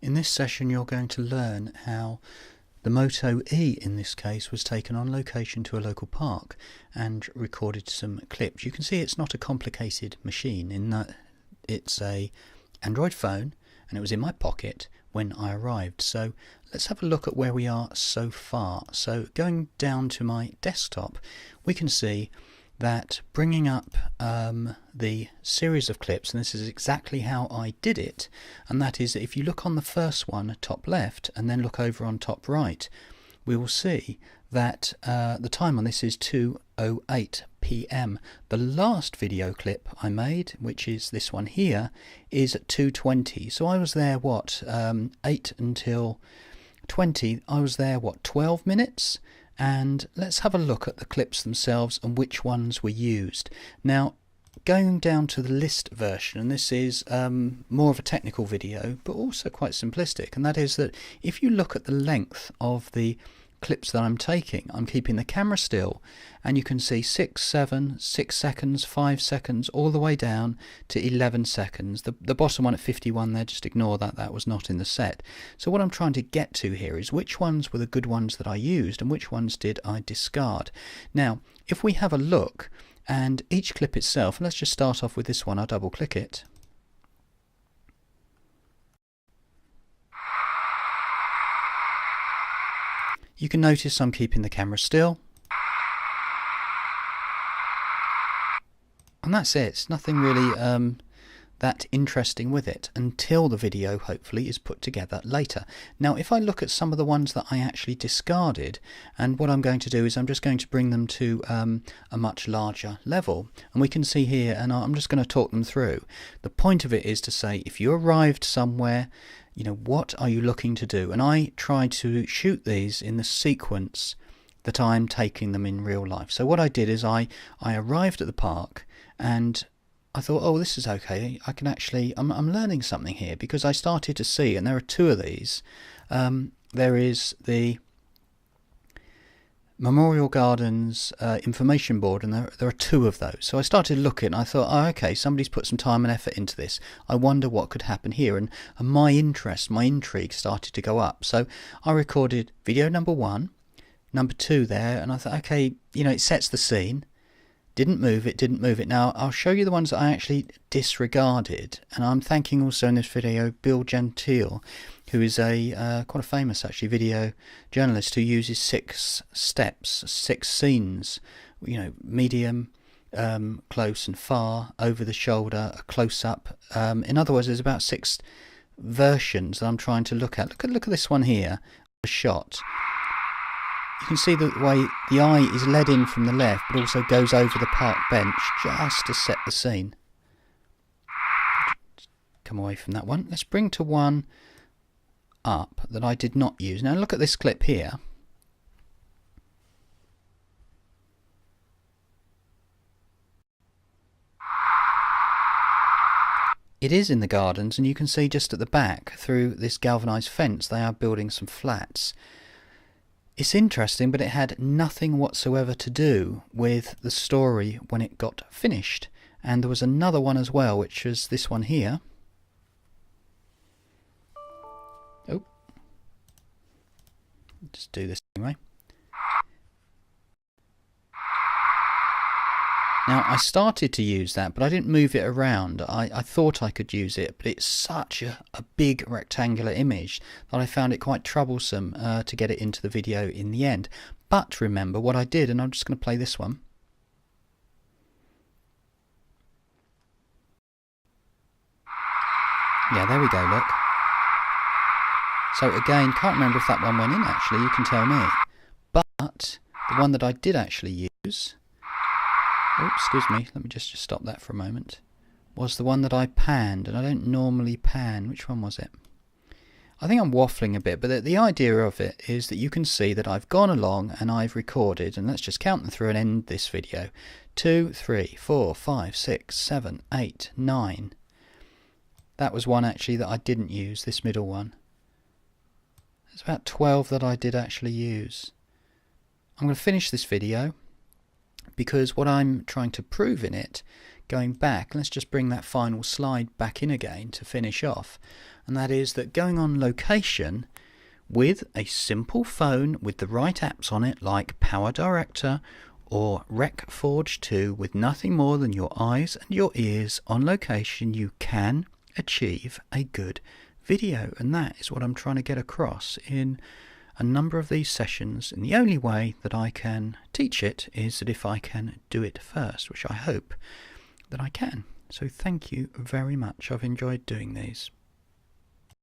In this session you're going to learn how the Moto E in this case was taken on location to a local park and recorded some clips. You can see it's not a complicated machine in that it's a Android phone and it was in my pocket when I arrived. So let's have a look at where we are so far. So going down to my desktop, we can see that bringing up the series of clips, and this is exactly how I did it, and that is if you look on the first one top left and then look over on top right, we will see that the time on this is 2:08 p.m. The last video clip I made, which is this one here, is at 2:20. So I was there 8 until 20. I was there 12 minutes. And let's have a look at the clips themselves and which ones were used. Now, going down to the list version, and this is more of a technical video but also quite simplistic, and that is that if you look at the length of the clips that I'm taking, I'm keeping the camera still, and you can see 6, 7, 6 seconds, 5 seconds, all the way down to 11 seconds. The bottom one at 51 there, just ignore that, that was not in the set. So what I'm trying to get to here is which ones were the good ones that I used and which ones did I discard. Now, if we have a look, and each clip itself, and let's just start off with this one, I'll double click it. You can notice I'm keeping the camera still. And that's it. It's nothing really that interesting with it until the video hopefully is put together later. Now if I look at some of the ones that I actually discarded, and what I'm going to do is I'm just going to bring them to a much larger level, and we can see here, and I'm just going to talk them through. The point of it is to say if you arrived somewhere, you know, what are you looking to do? And I try to shoot these in the sequence that I'm taking them in real life. So what I did is I arrived at the park and I thought, oh, this is okay. I can actually, I'm learning something here, because I started to see, and there are two of these. There is the Memorial Gardens information board, and there are two of those. So I started looking, and I thought, oh, okay, somebody's put some time and effort into this. I wonder what could happen here, and my interest, my intrigue started to go up. So I recorded video number 1, number 2 there, and I thought, okay, you know, it sets the scene. Didn't move it. Now I'll show you the ones that I actually disregarded, and I'm thanking also in this video Bill Gentile, who is a quite a famous actually video journalist who uses 6 steps, 6 scenes, you know, medium, close and far, over the shoulder, a close up. In other words, there's about 6 versions that I'm trying to look at. Look at this one here, a shot. You can see the way the eye is led in from the left, but also goes over the park bench just to set the scene. Come away from that one. Let's bring to one up that I did not use. Now look at this clip here. It is in the gardens, and you can see just at the back through this galvanised fence they are building some flats. It's interesting, but it had nothing whatsoever to do with the story when it got finished. And there was another one as well, which was this one here. Oh, just do this anyway. Now I started to use that, but I didn't move it around. I thought I could use it, but it's such a big rectangular image that I found it quite troublesome to get it into the video in the end. But remember what I did, and I'm just going to play this one. Yeah, there we go, look. So again, can't remember if that one went in actually, you can tell me. But the one that I did actually use, oh, excuse me, let me just stop that for a moment, was the one that I panned, and I don't normally pan. Which one was it? I think I'm waffling a bit, but the idea of it is that you can see that I've gone along and I've recorded, and let's just count them through and end this video. 2, 3, 4, 5, 6, 7, 8, 9. That was one actually that I didn't use, this middle one. There's about 12 that I did actually use. I'm going to finish this video. because what I'm trying to prove in it, going back, let's just bring that final slide back in again to finish off, and that is that going on location with a simple phone with the right apps on it, like Power Director or Rec Forge 2, with nothing more than your eyes and your ears on location, you can achieve a good video. And that is what I'm trying to get across in a number of these sessions, and the only way that I can teach it is that if I can do it first, which I hope that I can. So thank you very much. I've enjoyed doing these.